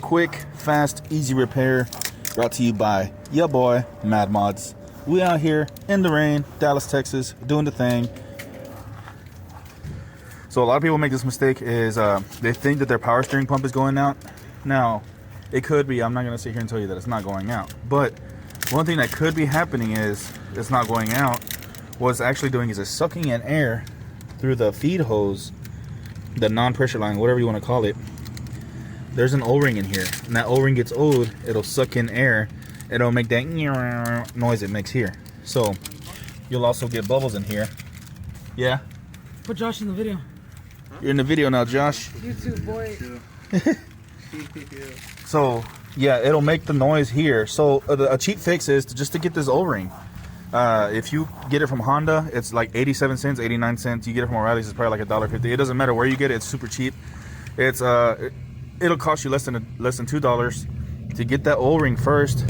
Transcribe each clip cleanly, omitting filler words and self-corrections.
quick, fast, easy repair. Brought to you by ya boy, Mad Mods. We out here in the rain, Dallas, Texas, doing the thing. So a lot of people make this mistake is they think that their power steering pump is going out. Now, it could be. I'm not going to sit here and tell you that it's not going out. But one thing that could be happening is it's not going out. What it's actually doing is it's sucking in air through the feed hose, the non-pressure line, whatever you want to call it. There's an O-ring in here, and that O-ring gets old, it'll suck in air, it'll make that noise it makes here. So you'll also get bubbles in here. Yeah? Put Josh in the video. You're in the video now, Josh. YouTube boy. So yeah, it'll make the noise here. So a cheap fix is just to get this O-ring. If you get it from Honda, it's like 87 cents, 89 cents. You get it from O'Reilly's, it's probably like $1.50. It doesn't matter where you get it, it's super cheap. It's it'll cost you less than $2 to get that O-ring first.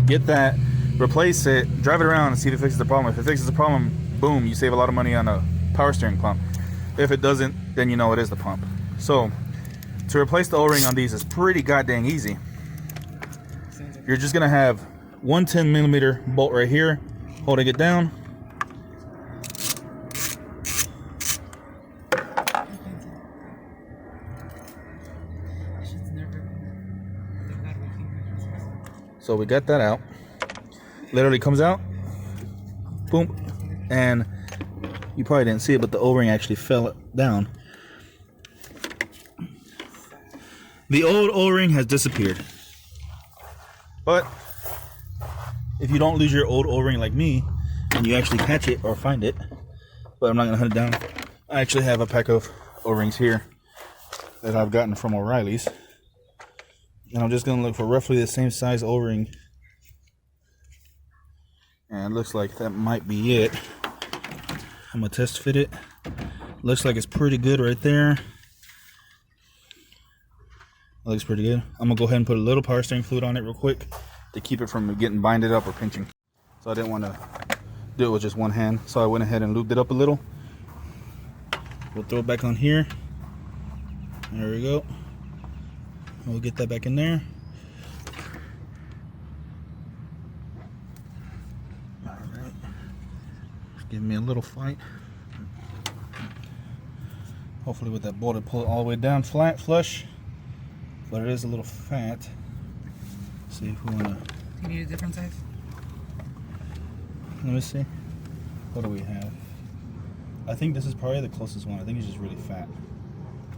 Get that, replace it, drive it around and see if it fixes the problem. If it fixes the problem, boom, you save a lot of money on a power steering pump. If it doesn't, then you know it is the pump. So to replace the O-ring on these is pretty goddamn easy. You're just gonna have one 10mm bolt right here, holding it down. So we got that out. Literally comes out, boom, and you probably didn't see it, but the O-ring actually fell down. The old O-ring has disappeared. But if you don't lose your old O-ring like me, and you actually catch it or find it, but I'm not gonna hunt it down. I actually have a pack of O-rings here that I've gotten from O'Reilly's. And I'm just gonna look for roughly the same size O-ring. And it looks like that might be it. I'm gonna test fit it. Looks like it's pretty good right there. Looks pretty good. I'm gonna go ahead and put a little power steering fluid on it real quick to keep it from getting binded up or pinching. So I didn't want to do it with just one hand, so I went ahead and lubed it up a little. We'll throw it back on here. There we go. We'll get that back in there. All right. Just give me a little fight. Hopefully with that bolt to pull it all the way down flat, flush. But it is a little fat. See if we want to. You need a different size? Let me see. What do we have? I think this is probably the closest one. I think it's just really fat.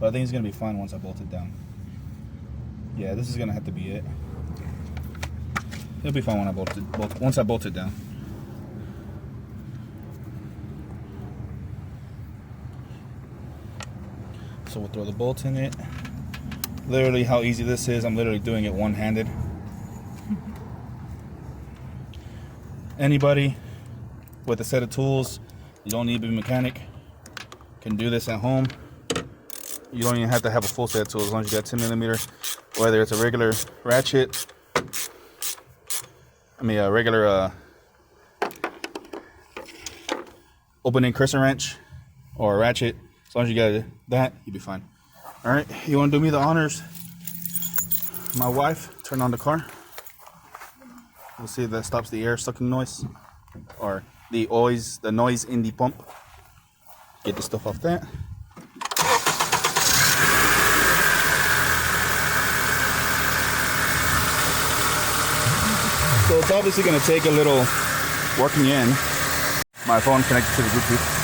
But I think it's going to be fine once I bolt it down. Yeah, this is going to have to be it. It'll be fine when I once I bolt it down. So we'll throw the bolt in it. Literally how easy this is, I'm literally doing it one-handed. Anybody with a set of tools, you don't need to be a mechanic, can do this at home. You don't even have to have a full set of tools as long as you got 10mm, whether it's a regular ratchet, a regular opening crescent wrench or a ratchet. As long as you got that, you'll be fine. All right, you want to do me the honors? My wife, turn on the car. We'll see if that stops the air sucking noise or the noise in the pump. Get the stuff off that. So it's obviously going to take a little working in. My phone connected to the Bluetooth.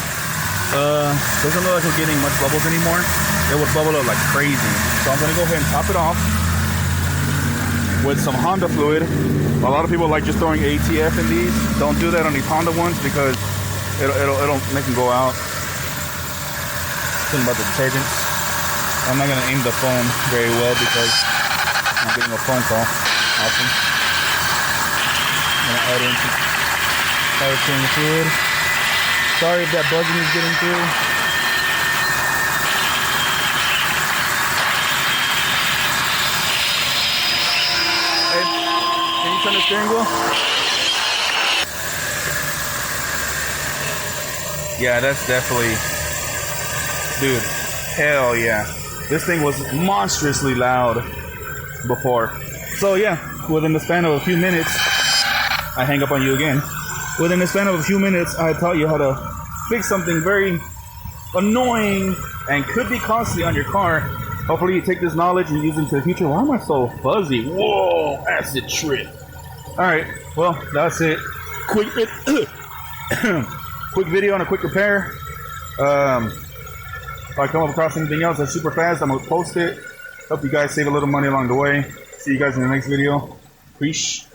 Doesn't look like we're getting much bubbles anymore. It would bubble up like crazy. So I'm gonna go ahead and top it off with some Honda fluid. A lot of people like just throwing ATF in these. Don't do that on these Honda ones because it'll make them go out. Something about the detergents. I'm not gonna aim the phone very well because I'm getting a phone call. Awesome. I'm gonna add in some power steering fluid. Sorry if that buzzing is getting through. Hey, can you turn the steering wheel? Yeah, that's definitely, dude, hell yeah. This thing was monstrously loud. before. So yeah, within the span of a few minutes, I hang up on you again. Within the span of a few minutes, I taught you how to fix something very annoying and could be costly on your car. Hopefully you take this knowledge and use it into the future. Why am I so fuzzy? Whoa, acid trip. Alright, well, that's it. Quick video on a quick repair. If I come up across anything else that's super fast, I'm going to post it. Hope you guys save a little money along the way. See you guys in the next video. Peace.